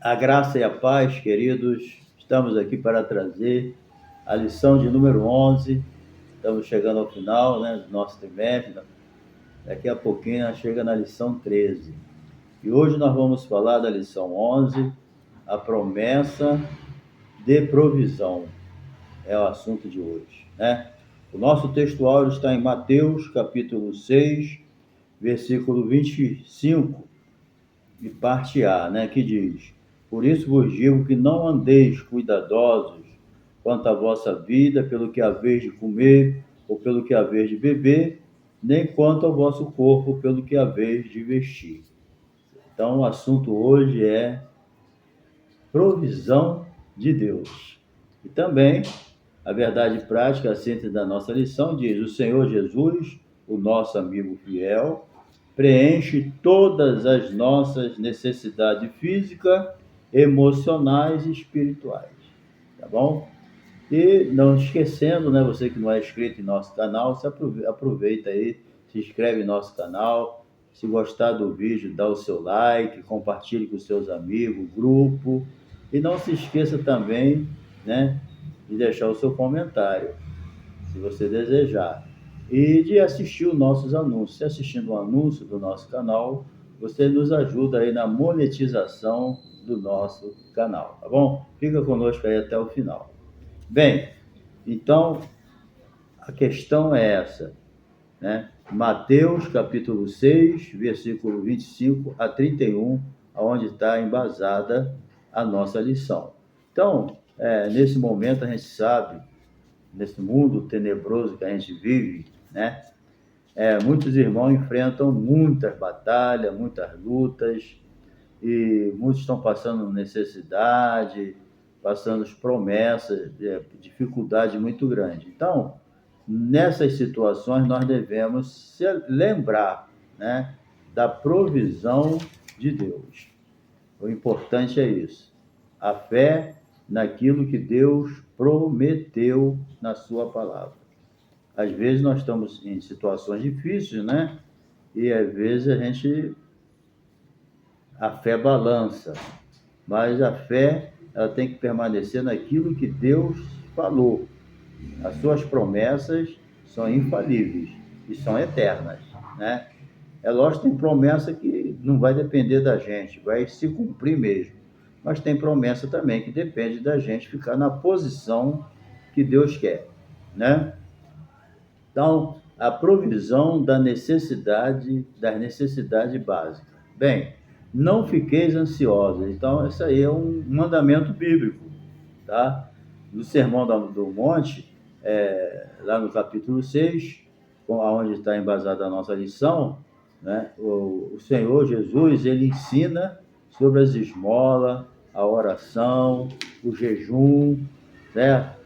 A graça e a paz, queridos, estamos aqui para trazer a lição de número 11. Estamos chegando ao final, do nosso trimestre. Daqui a pouquinho chega na lição 13. E hoje nós vamos falar da lição 11, a promessa de provisão. É o assunto de hoje, O nosso textual está em Mateus, capítulo 6, versículo 25, e parte A, que diz: Por isso vos digo que não andeis cuidadosos quanto à vossa vida, pelo que haveis de comer ou pelo que haveis de beber, nem quanto ao vosso corpo, pelo que haveis de vestir. Então, o assunto hoje é provisão de Deus. E também, a verdade prática, a síntese da nossa lição, diz: o Senhor Jesus, o nosso amigo fiel, preenche todas as nossas necessidades físicas, emocionais e espirituais. Tá bom? E não esquecendo, você que não é inscrito em nosso canal, aproveita aí, se inscreve em nosso canal. Se gostar do vídeo, dá o seu like, compartilhe com seus amigos, grupo. E não se esqueça também, de deixar o seu comentário, se você desejar. E de assistir os nossos anúncios. Se assistindo um anúncio do nosso canal, você nos ajuda aí na monetização do nosso canal, tá bom? Fica conosco aí até o final. Bem, então, a questão é essa, Mateus, capítulo 6, versículo 25 a 31, onde está embasada a nossa lição. Então, nesse momento a gente sabe, nesse mundo tenebroso que a gente vive, muitos irmãos enfrentam muitas batalhas, muitas lutas, e muitos estão passando necessidade, passando promessas, dificuldade muito grande. Então, nessas situações, nós devemos se lembrar, da provisão de Deus. O importante é isso, a fé naquilo que Deus prometeu na sua palavra. Às vezes nós estamos em situações difíceis, e às vezes a fé balança, mas a fé ela tem que permanecer naquilo que Deus falou. As suas promessas são infalíveis e são eternas, É lógico que tem promessa que não vai depender da gente, vai se cumprir mesmo. Mas tem promessa também que depende da gente ficar na posição que Deus quer, Então, a provisão das necessidades básicas. Bem, não fiqueis ansiosos. Então, isso aí é um mandamento bíblico, tá? No Sermão do Monte, lá no capítulo 6, onde está embasada a nossa lição, o Senhor Jesus, ele ensina sobre as esmolas, a oração, o jejum, certo?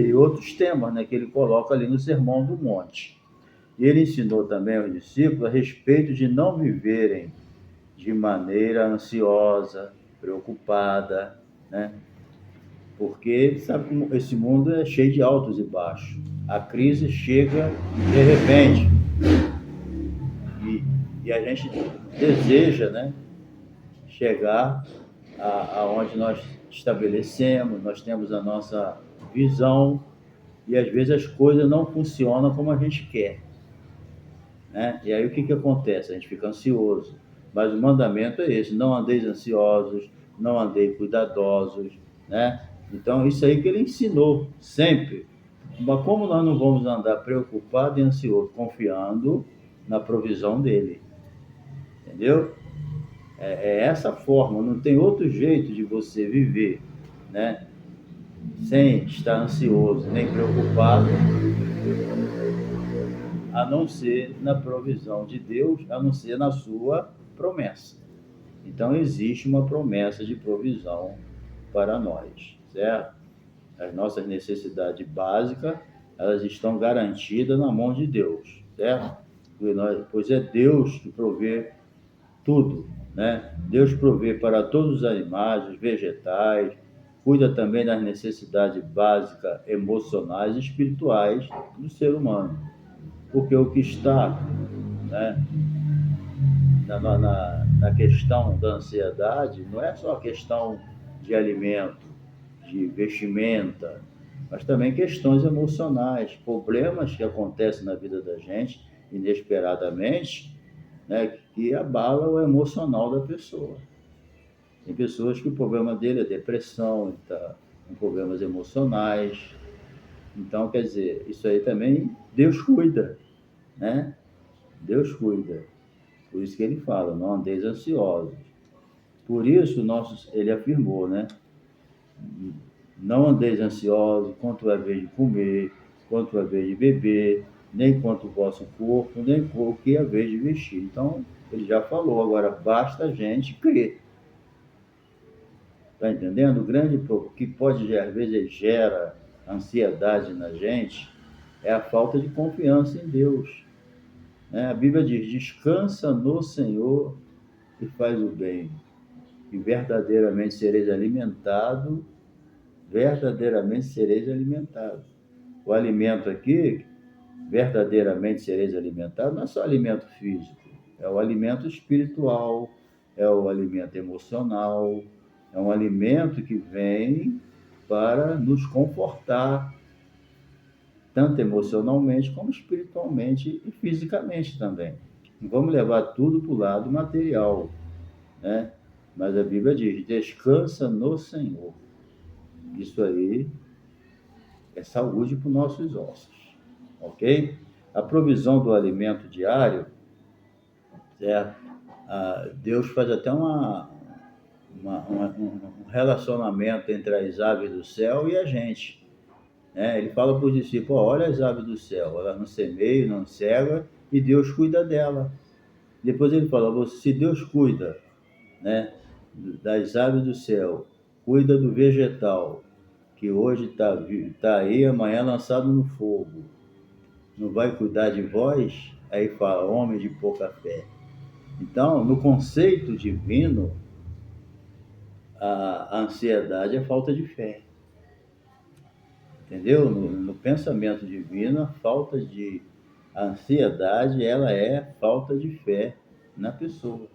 E outros temas, que ele coloca ali no Sermão do Monte. E ele ensinou também aos discípulos a respeito de não viverem de maneira ansiosa, preocupada, Porque sabe como esse mundo é cheio de altos e baixos. A crise chega de repente. E a gente deseja, chegar aonde nós estabelecemos, nós temos a nossa visão, e às vezes as coisas não funcionam como a gente quer, E aí o que acontece? A gente fica ansioso. Mas o mandamento é esse: não andeis ansiosos, não andeis cuidadosos, Então, isso aí que ele ensinou sempre. Mas como nós não vamos andar preocupados e ansiosos, confiando na provisão dele? Entendeu? É essa forma, não tem outro jeito de você viver, sem estar ansioso nem preocupado, a não ser na provisão de Deus, a não ser na sua promessa. Então, existe uma promessa de provisão para nós, certo? As nossas necessidades básicas, elas estão garantidas na mão de Deus, certo? Pois é Deus que provê tudo, Deus provê para todos os animais, os vegetais, cuida também das necessidades básicas, emocionais e espirituais do ser humano. Porque o que está, na questão da ansiedade, não é só a questão de alimento, de vestimenta, mas também questões emocionais, problemas que acontecem na vida da gente inesperadamente, né, que abalam o emocional da pessoa. Tem pessoas que o problema dele é depressão, ele está com problemas emocionais. Então, quer dizer, isso aí também Deus cuida, né? Deus cuida. Por isso que ele fala, não andeis ansiosos. Por isso, ele afirmou, né? Não andeis ansiosos quanto é vez de comer, quanto é vez de beber, nem quanto o vosso corpo, nem o que é vez de vestir. Então, ele já falou, agora basta a gente crer. Está entendendo? O grande que pode, às vezes, gera ansiedade na gente é a falta de confiança em Deus. A Bíblia diz, descansa no Senhor e faz o bem, e verdadeiramente sereis alimentados, verdadeiramente sereis alimentados. O alimento aqui, verdadeiramente sereis alimentados, não é só alimento físico, é o alimento espiritual, é o alimento emocional, é um alimento que vem para nos confortar, tanto emocionalmente como espiritualmente e fisicamente também. Não vamos levar tudo para o lado material, né? Mas a Bíblia diz, descansa no Senhor. Isso aí é saúde para os nossos ossos, ok? A provisão do alimento diário, certo? Deus faz até um relacionamento entre as aves do céu e a gente. Ele fala para os discípulos, olha as aves do céu, elas não semeiam, não cegam, e Deus cuida dela. Depois ele fala, se Deus cuida, né, das aves do céu, cuida do vegetal, que hoje está aí, amanhã lançado no fogo, não vai cuidar de vós? Aí fala, homem de pouca fé. Então, no conceito divino, a ansiedade é falta de fé. Entendeu? No pensamento divino, a ansiedade, ela é falta de fé na pessoa.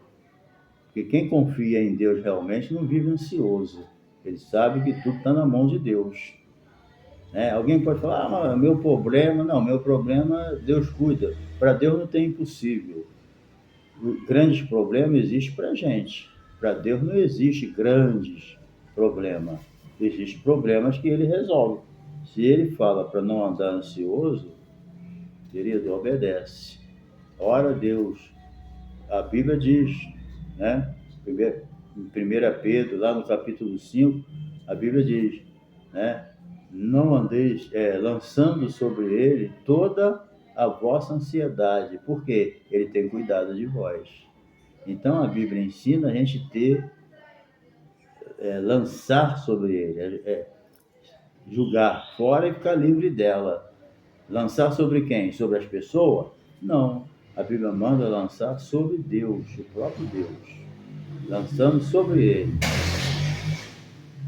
Porque quem confia em Deus realmente não vive ansioso. Ele sabe que tudo está na mão de Deus. Alguém pode falar, meu problema, Deus cuida. Para Deus não tem impossível. Grandes problemas existem para a gente. Para Deus não existe grandes problemas. Existem problemas que Ele resolve. Se Ele fala para não andar ansioso, querido, obedece. Ora a Deus. A Bíblia diz, né? Em 1 Pedro, lá no capítulo 5, a Bíblia diz, né? Não andeis lançando sobre Ele toda a vossa ansiedade, porque Ele tem cuidado de vós. Então, a Bíblia ensina a gente lançar sobre Ele, julgar fora e ficar livre dela. Lançar sobre quem? Sobre as pessoas? Não. A Bíblia manda lançar sobre Deus, o próprio Deus. Lançando sobre Ele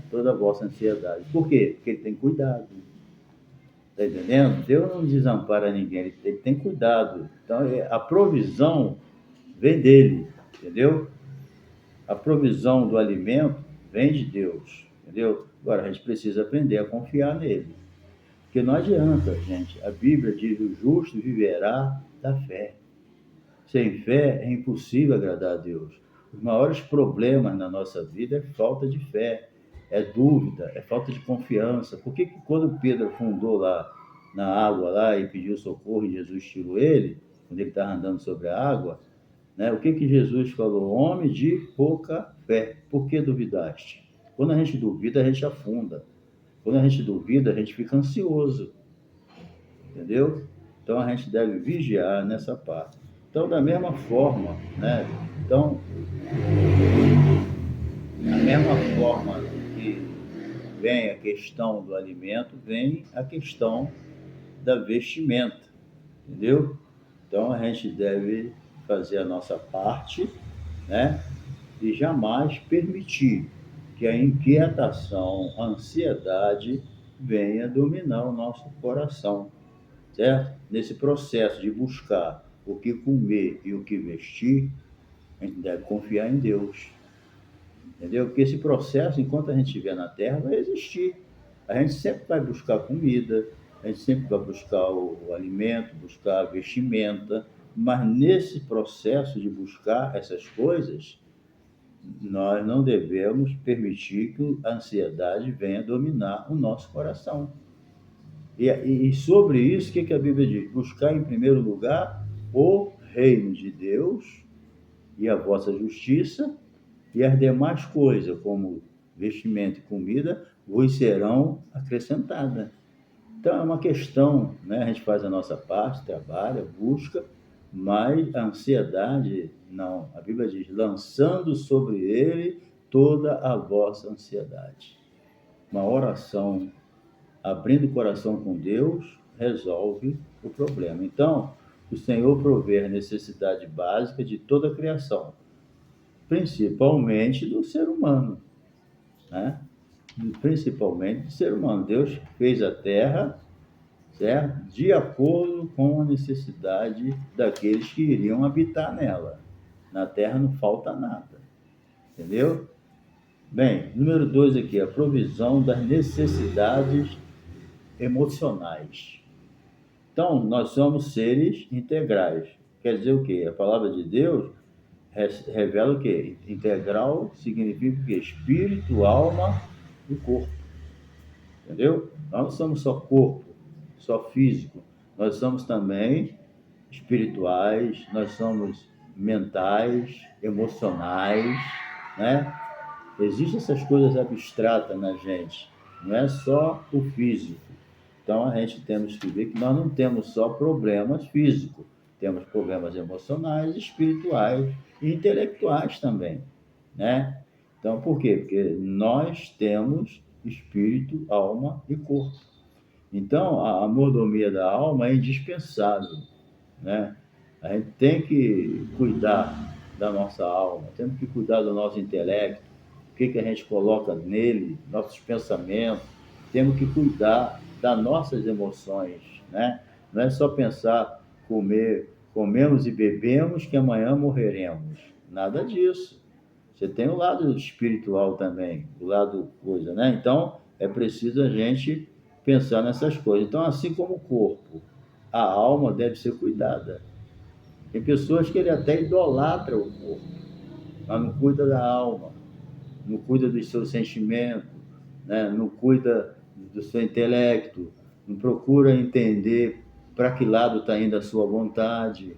toda a vossa ansiedade. Por quê? Porque Ele tem cuidado. Está entendendo? Deus não desampara ninguém, Ele tem cuidado. Então, a provisão vem dEle, entendeu? A provisão do alimento vem de Deus, entendeu? Agora, a gente precisa aprender a confiar nele. Porque não adianta, gente. A Bíblia diz, o justo viverá da fé. Sem fé é impossível agradar a Deus. Os maiores problemas na nossa vida é falta de fé, é dúvida, é falta de confiança. Por que quando Pedro afundou lá na água lá e pediu socorro e Jesus tirou ele, quando ele estava andando sobre a água, né? O que Jesus falou? Homem de pouca fé, por que duvidaste? Quando a gente duvida, a gente afunda. Quando a gente duvida, a gente fica ansioso. Entendeu? Então, a gente deve vigiar nessa parte. Então, da mesma forma, né? Então, da mesma forma que vem a questão do alimento, vem a questão da vestimenta, entendeu? Então, a gente deve fazer a nossa parte, né? E jamais permitir que a inquietação, a ansiedade venha dominar o nosso coração, certo? Nesse processo de buscar o que comer e o que vestir, A gente deve confiar em Deus. Entendeu? Porque esse processo, enquanto a gente estiver na Terra, vai existir. A gente sempre vai buscar comida, a gente sempre vai buscar o alimento, buscar a vestimenta, mas nesse processo de buscar essas coisas, nós não devemos permitir que a ansiedade venha dominar o nosso coração. E sobre isso, o que a Bíblia diz? Buscar em primeiro lugar o reino de Deus e a vossa justiça, e as demais coisas, como vestimento e comida, vos serão acrescentadas. Então é uma questão, né? A gente faz a nossa parte, trabalha, busca, mas a ansiedade, não. A Bíblia diz, lançando sobre ele toda a vossa ansiedade. Uma oração, abrindo o coração com Deus, resolve o problema. Então, o Senhor provê a necessidade básica de toda a criação, principalmente do ser humano, né? Principalmente do ser humano. Deus fez a terra, certo? De acordo com a necessidade daqueles que iriam habitar nela. Na terra não falta nada, entendeu? Bem, número 2 aqui, a provisão das necessidades emocionais. Então, nós somos seres integrais. Quer dizer o quê? A palavra de Deus revela o quê? Integral significa o quê? Espírito, alma e corpo. Entendeu? Nós não somos só corpo, só físico. Nós somos também espirituais, nós somos mentais, emocionais, né? Existem essas coisas abstratas na gente, não é só o físico. Então a gente temos que ver que nós não temos só problemas físicos, temos problemas emocionais, espirituais e intelectuais também, né? Então por quê? Porque nós temos espírito, alma e corpo. Então a mordomia da alma é indispensável, né? A gente tem que cuidar da nossa alma, temos que cuidar do nosso intelecto, o que a gente coloca nele, nossos pensamentos, temos que cuidar das nossas emoções, né? Não é só pensar, comemos e bebemos que amanhã morreremos. Nada disso. Você tem o lado espiritual também, o lado coisa, né? Então, é preciso a gente pensar nessas coisas. Então, assim como o corpo, a alma deve ser cuidada. Tem pessoas que ele até idolatra o corpo, mas não cuida da alma, não cuida dos seus sentimentos, né? Não cuida do seu intelecto, não procura entender para que lado está indo a sua vontade.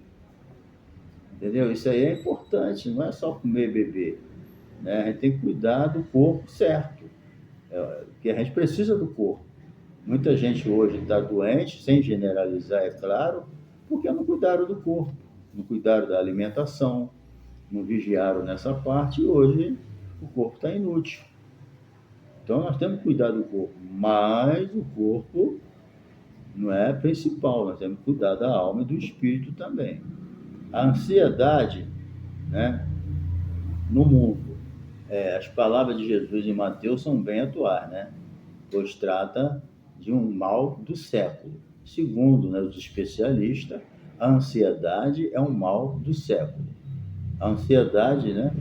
Entendeu? Isso aí é importante, não é só comer e beber, né? A gente tem que cuidar do corpo certo, porque a gente precisa do corpo. Muita gente hoje está doente, sem generalizar, é claro, porque não cuidaram do corpo, não cuidaram da alimentação, não vigiaram nessa parte e hoje o corpo está inútil. Então nós temos que cuidar do corpo, mas o corpo não é principal, nós temos que cuidar da alma e do espírito também. A ansiedade, né, no mundo, as palavras de Jesus em Mateus são bem atuais, né? Pois trata de um mal do século. Segundo, né, os especialistas, a ansiedade é um mal do século. A ansiedade, né,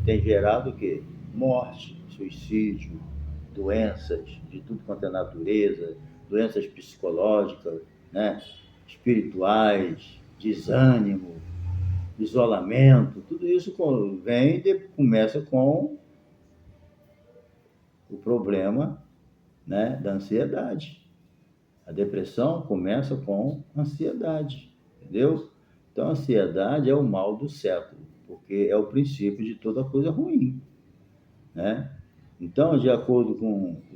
tem gerado o quê? Morte, suicídio, doenças de tudo quanto é natureza, doenças psicológicas, né, espirituais, desânimo, isolamento, tudo isso começa com o problema, né, da ansiedade. A depressão começa com ansiedade, entendeu? Então, a ansiedade é o mal do século, porque é o princípio de toda coisa ruim, né? Então,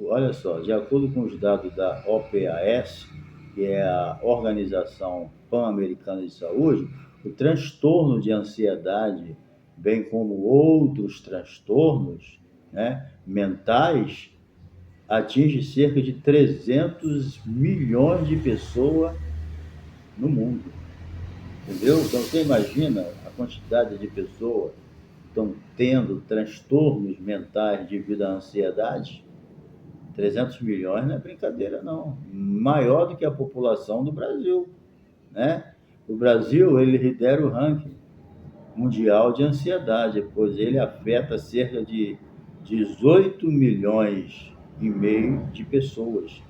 olha só, de acordo com os dados da OPAS, que é a Organização Pan-Americana de Saúde, o transtorno de ansiedade, bem como outros transtornos, né, mentais, atinge cerca de 300 milhões de pessoas no mundo, entendeu? Então você imagina a quantidade de pessoas que estão tendo transtornos mentais devido à ansiedade. 300 milhões não é brincadeira não, maior do que a população do Brasil, né? O Brasil, ele lidera o ranking mundial de ansiedade, pois ele afeta cerca de 18 milhões e meio de pessoas,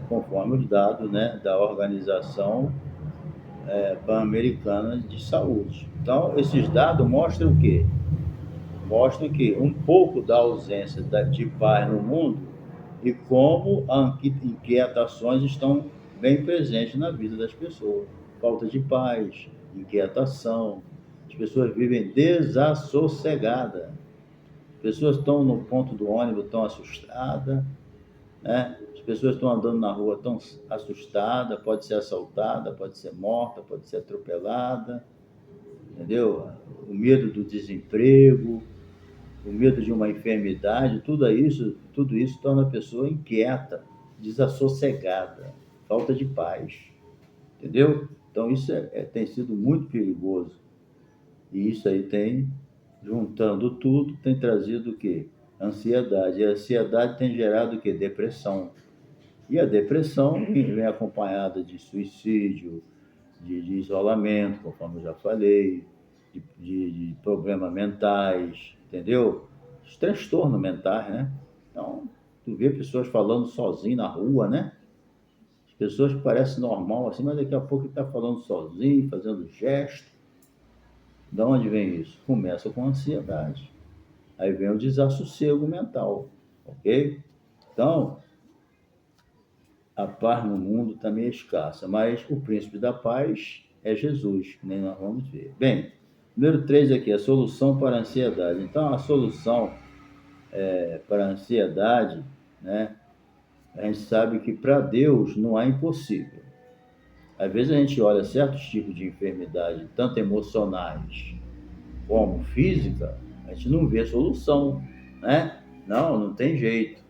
conforme os dados, né, da Organização Pan-Americana de Saúde. Então, esses dados mostram o quê? Mostram que um pouco da ausência de paz no mundo e como as inquietações estão bem presentes na vida das pessoas. Falta de paz, inquietação, as pessoas vivem desassossegadas. As pessoas estão no ponto do ônibus, estão assustadas, né? As pessoas estão andando na rua, estão assustadas, pode ser assaltada, pode ser morta, pode ser atropelada, entendeu? O medo do desemprego, o medo de uma enfermidade, tudo isso torna a pessoa inquieta, desassossegada, falta de paz, entendeu? Então isso tem sido muito perigoso. E isso aí tem, juntando tudo, tem trazido o quê? Ansiedade. E a ansiedade tem gerado o quê? Depressão. E a depressão vem acompanhada de suicídio, de isolamento, conforme eu já falei, de problemas mentais, entendeu? Os transtornos mentais, né? Então, tu vê pessoas falando sozinho na rua, né? As pessoas parecem normal assim, mas daqui a pouco ele está falando sozinho, fazendo gesto. De onde vem isso? Começa com ansiedade. Aí vem o desassossego mental, ok? Então, a paz no mundo também é escassa, mas o príncipe da paz é Jesus, que nem nós vamos ver. Bem, número 3 aqui, a solução para a ansiedade. Então, a solução para a ansiedade, né? A gente sabe que para Deus não há impossível. Às vezes a gente olha certos tipos de enfermidade, tanto emocionais como física, a gente não vê solução, né? Não tem jeito.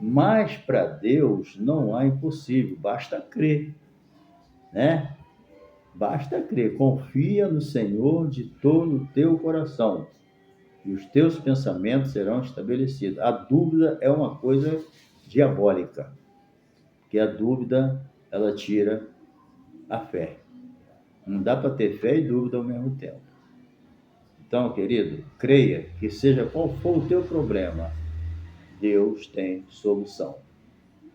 Mas para Deus não há impossível, basta crer, né? Basta crer, confia no Senhor de todo o teu coração e os teus pensamentos serão estabelecidos. A dúvida é uma coisa diabólica, porque a dúvida, ela tira a fé. Não dá para ter fé e dúvida ao mesmo tempo. Então, querido, creia que seja qual for o teu problema, Deus tem solução.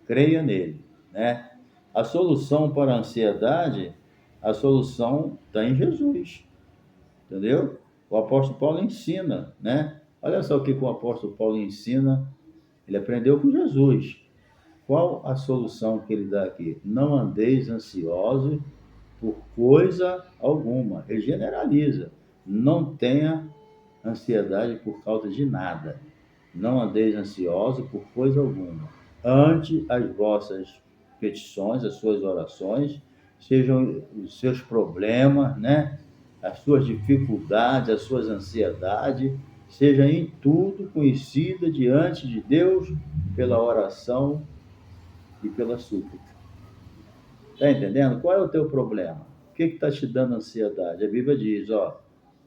Creia nele, né? A solução para a ansiedade, a solução está em Jesus, entendeu? O apóstolo Paulo ensina, né? Olha só o que o apóstolo Paulo ensina, ele aprendeu com Jesus. Qual a solução que ele dá aqui? Não andeis ansiosos por coisa alguma. Ele generaliza. Não tenha ansiedade por causa de nada. Não andeis ansiosos por coisa alguma. Ante as vossas petições, as suas orações, sejam os seus problemas, né? As suas dificuldades, as suas ansiedades, seja em tudo conhecida diante de Deus pela oração e pela súplica. Está entendendo? Qual é o teu problema? O que está te dando ansiedade? A Bíblia diz,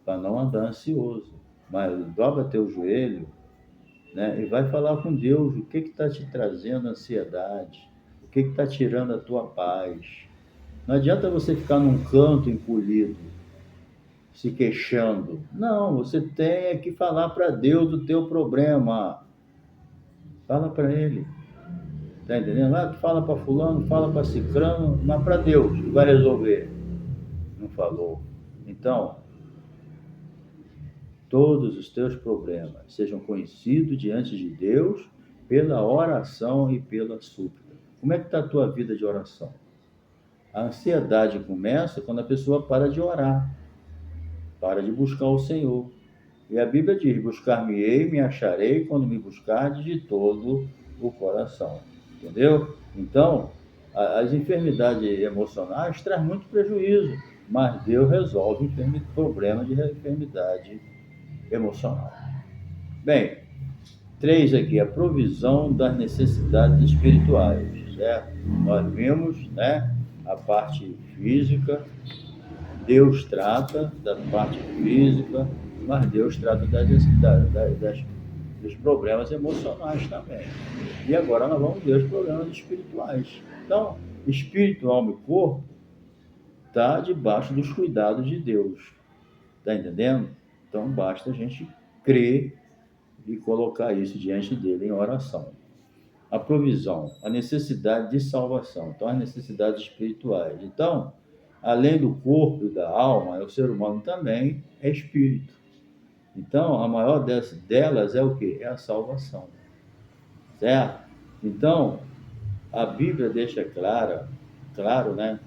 para não andar ansioso, mas dobra teu joelho, né? E vai falar com Deus o que está te trazendo ansiedade, o que está tirando a tua paz. Não adianta você ficar num canto encolhido, se queixando. Não, você tem que falar para Deus o teu problema. Fala para Ele. Está entendendo? Tu fala para fulano, fala para cicrano, mas para Deus, que vai resolver. Não falou. Então, todos os teus problemas sejam conhecidos diante de Deus pela oração e pela súplica. Como é que está a tua vida de oração? A ansiedade começa quando a pessoa para de orar, para de buscar o Senhor. E a Bíblia diz, buscar-me-ei, me acharei quando me buscardes de todo o coração. Entendeu? Então, as enfermidades emocionais trazem muito prejuízo, mas Deus resolve problemas de enfermidade emocional. Bem, 3 aqui, a provisão das necessidades espirituais, certo? Nós vimos, né, a parte física, Deus trata da parte física, mas Deus trata dos problemas emocionais também. E agora nós vamos ver os problemas espirituais. Então, espírito, alma e corpo está debaixo dos cuidados de Deus. Está entendendo? Então, basta a gente crer e colocar isso diante dele em oração. A provisão, a necessidade de salvação, então as necessidades espirituais. Então, além do corpo e da alma, o ser humano também é espírito. Então, a maior delas é o quê? É a salvação. Certo? Então, a Bíblia deixa claro, né,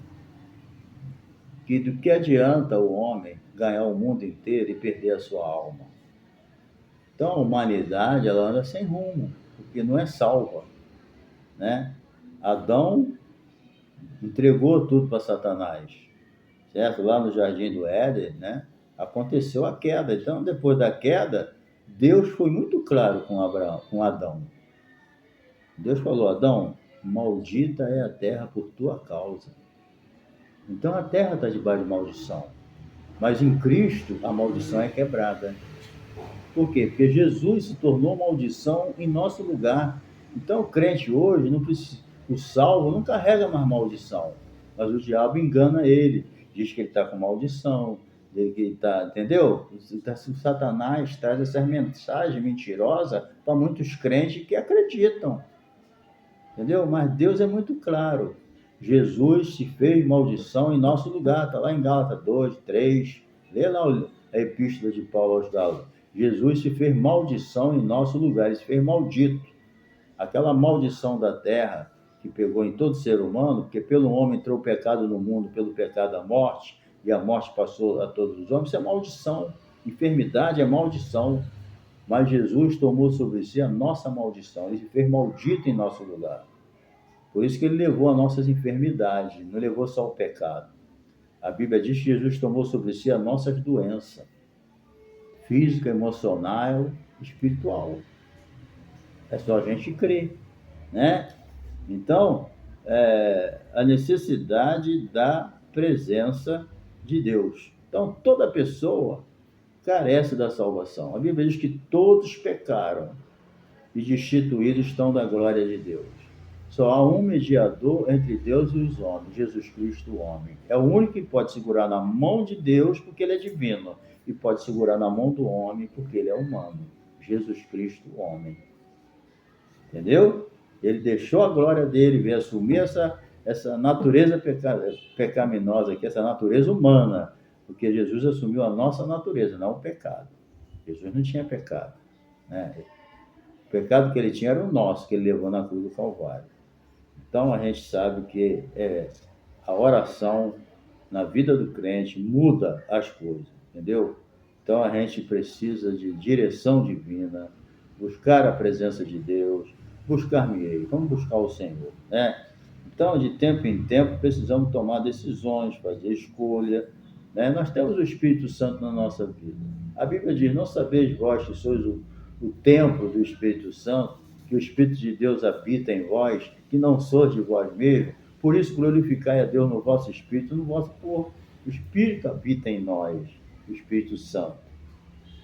que do que adianta o homem ganhar o mundo inteiro e perder a sua alma? Então, a humanidade, ela anda sem rumo, porque não é salva, né? Adão entregou tudo para Satanás, certo? Lá no Jardim do Éden, né? Aconteceu a queda. Então, depois da queda, Deus foi muito claro com Adão. Deus falou: Adão, maldita é a terra por tua causa. Então, a terra está debaixo de maldição. Mas em Cristo, a maldição é quebrada. Por quê? Porque Jesus se tornou maldição em nosso lugar. Então, o crente hoje, não precisa, o salvo não carrega mais maldição, mas o diabo engana ele, diz que ele está com maldição, que ele está, entendeu? O Satanás traz essas mensagens mentirosas para muitos crentes que acreditam, entendeu? Mas Deus é muito claro. Jesus se fez maldição em nosso lugar, está lá em Gálatas 2, 3, lê lá a epístola de Paulo aos Gálatas. Jesus se fez maldição em nosso lugar, ele se fez maldito. Aquela maldição da terra que pegou em todo ser humano, porque pelo homem entrou o pecado no mundo, pelo pecado a morte, e a morte passou a todos os homens, isso é maldição. Enfermidade é maldição. Mas Jesus tomou sobre si a nossa maldição, ele se fez maldito em nosso lugar. Por isso que ele levou as nossas enfermidades, não levou só o pecado. A Bíblia diz que Jesus tomou sobre si as nossas doenças, física, emocional, espiritual. É só a gente crer, né? Então, a necessidade da presença de Deus. Então, toda pessoa carece da salvação. A Bíblia diz que todos pecaram e destituídos estão da glória de Deus. Só há um mediador entre Deus e os homens, Jesus Cristo, o homem. É o único que pode segurar na mão de Deus, porque ele é divino, e pode segurar na mão do homem, porque ele é humano. Jesus Cristo, o homem. Entendeu? Ele deixou a glória dele, veio assumir essa natureza pecaminosa aqui, essa natureza humana, porque Jesus assumiu a nossa natureza, não o pecado. Jesus não tinha pecado, né? O pecado que ele tinha era o nosso, que ele levou na cruz do Calvário. Então, a gente sabe que a oração na vida do crente muda as coisas, entendeu? Então, a gente precisa de direção divina, buscar a presença de Deus, buscar-me Ele, vamos buscar o Senhor, né? Então, de tempo em tempo, precisamos tomar decisões, fazer escolha, né? Nós temos o Espírito Santo na nossa vida. A Bíblia diz: não sabeis vós que sois o templo do Espírito Santo, que o Espírito de Deus habita em vós, que não sois de vós mesmos, por isso glorificai a Deus no vosso Espírito, no vosso corpo. O Espírito habita em nós, o Espírito Santo.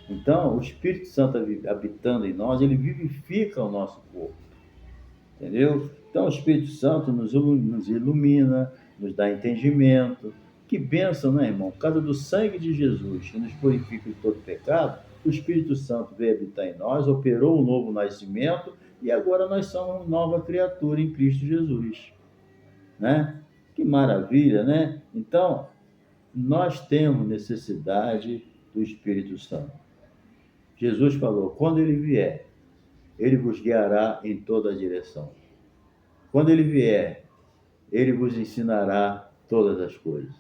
Então, o Espírito Santo habitando em nós, ele vivifica o nosso corpo, entendeu? Então, o Espírito Santo nos ilumina, nos dá entendimento. Que bênção, né, irmão? Por causa do sangue de Jesus, que nos purifica de todo pecado, o Espírito Santo veio habitar em nós, operou um novo nascimento, e agora nós somos uma nova criatura em Cristo Jesus, né? Que maravilha, né? Então, nós temos necessidade do Espírito Santo. Jesus falou: quando ele vier, ele vos guiará em toda a direção. Quando ele vier, ele vos ensinará todas as coisas.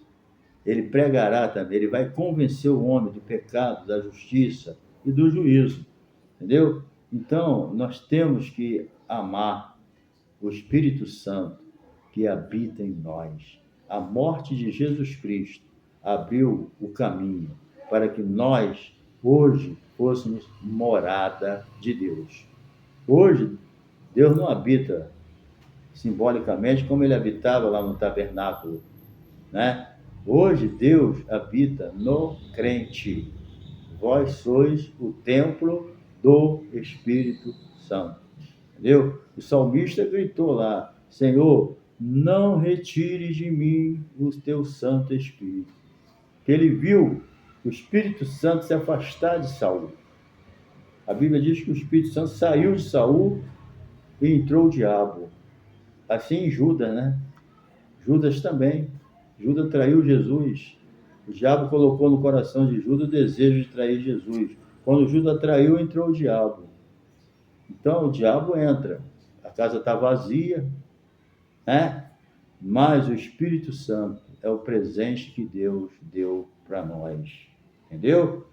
Ele pregará também, ele vai convencer o homem do pecado, da justiça e do juízo, entendeu? Então, nós temos que amar o Espírito Santo que habita em nós. A morte de Jesus Cristo abriu o caminho para que nós, hoje, fôssemos morada de Deus. Hoje, Deus não habita simbolicamente como ele habitava lá no tabernáculo, né? Hoje, Deus habita no crente. Vós sois o templo do Espírito Santo. Entendeu? O salmista gritou lá: Senhor, não retires de mim o teu Santo Espírito. Que ele viu o Espírito Santo se afastar de Saul. A Bíblia diz que o Espírito Santo saiu de Saul e entrou o diabo. Assim Judas, né? Judas também. Judas traiu Jesus. O diabo colocou no coração de Judas o desejo de trair Jesus. Quando Judas traiu, entrou o diabo. Então o diabo entra. A casa está vazia, né? Mas o Espírito Santo é o presente que Deus deu para nós. Entendeu?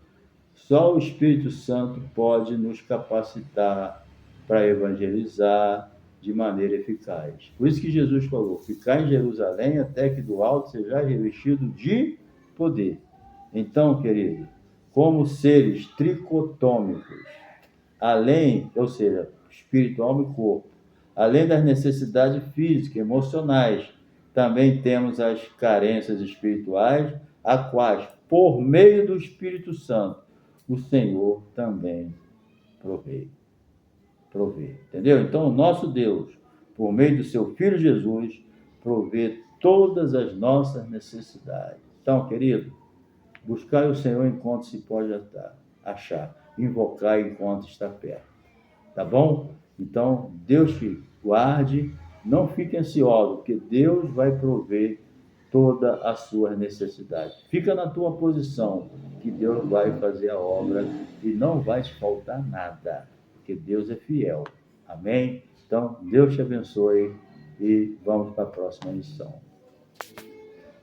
Só o Espírito Santo pode nos capacitar para evangelizar de maneira eficaz. Por isso que Jesus falou: ficar em Jerusalém até que do alto seja revestido de poder. Então, querido, como seres tricotômicos, além, ou seja, espírito, alma e corpo, além das necessidades físicas e emocionais, também temos as carências espirituais, a quais, por meio do Espírito Santo, o Senhor também provê. Entendeu? Então, o nosso Deus, por meio do seu Filho Jesus, provê todas as nossas necessidades. Então, querido, buscai o Senhor enquanto se pode achar, invocar enquanto está perto. Tá bom? Então, Deus te guarde, não fique ansioso, porque Deus vai prover toda a sua necessidade. Fica na tua posição, que Deus vai fazer a obra e não vai te faltar nada, porque Deus é fiel. Amém? Então, Deus te abençoe e vamos para a próxima lição.